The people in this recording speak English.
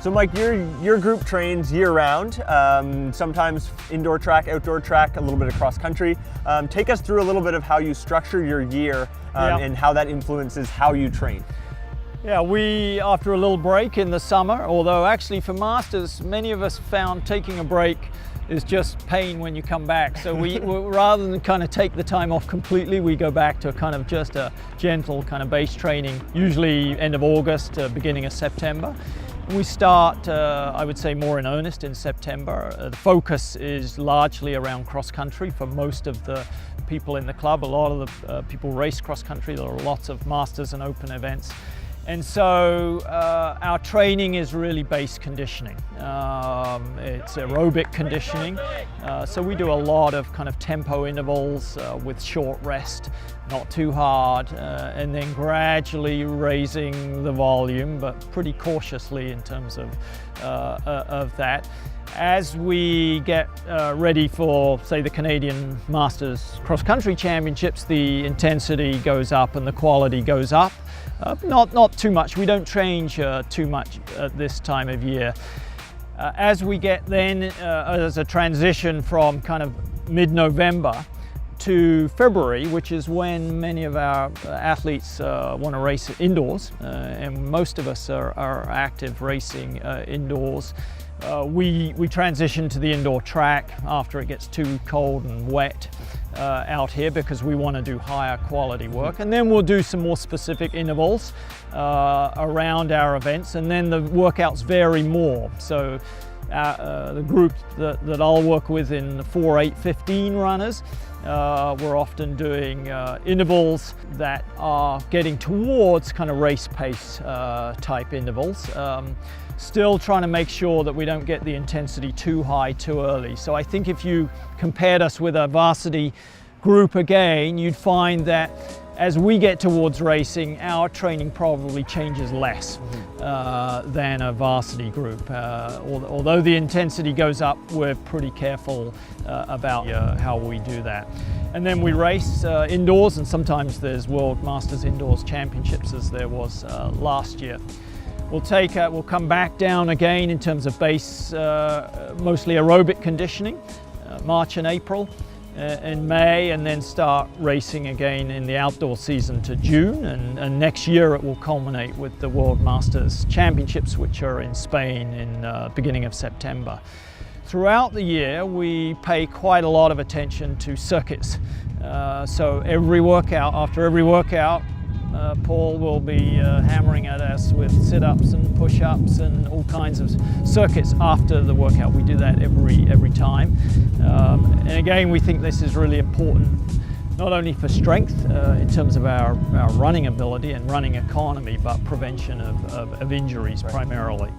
So Mike, your group trains year-round, sometimes indoor track, outdoor track, a little bit of cross-country. Take us through a little bit of how you structure your year and how that influences how you train. Yeah, after a little break in the summer, although actually for Masters, many of us found taking a break is just pain when you come back. So rather than kind of take the time off completely, we go back to kind of just a gentle kind of base training, usually end of August, beginning of September. We start, I would say, more in earnest in September. The focus is largely around cross-country for most of the people in the club. A lot of the people race cross-country. There are lots of Masters and Open events. And so our training is really base conditioning. It's aerobic conditioning. So we do a lot of kind of tempo intervals with short rest, not too hard, and then gradually raising the volume, but pretty cautiously in terms of that. As we get ready for, say, the Canadian Masters Cross-Country Championships, the intensity goes up and the quality goes up. Not too much. We don't change too much at this time of year. As we get then, as a transition from kind of mid-November to February, which is when many of our athletes want to race indoors, and most of us are active racing indoors. We transition to the indoor track after it gets too cold and wet out here, because we want to do higher quality work, and then we'll do some more specific intervals around our events, and then the workouts vary more. So the group that I'll work with in the 4, 8, 15 runners, we're often doing intervals that are getting towards kind of race pace type intervals. Still trying to make sure that we don't get the intensity too high too early. So I think if you compared us with a varsity group again, you'd find that as we get towards racing, our training probably changes less than a varsity group. Although the intensity goes up, we're pretty careful about how we do that. And then we race indoors, and sometimes there's World Masters Indoors Championships, as there was last year. We'll come back down again in terms of base, mostly aerobic conditioning, March and April, in May, and then start racing again in the outdoor season to June, and next year it will culminate with the World Masters Championships, which are in Spain in beginning of September. Throughout the year we pay quite a lot of attention to circuits. So after every workout, Paul will be hammering at us with sit-ups and push-ups and all kinds of circuits after the workout. We do that every time. And again, we think this is really important, not only for strength in terms of our running ability and running economy, but prevention of injuries primarily.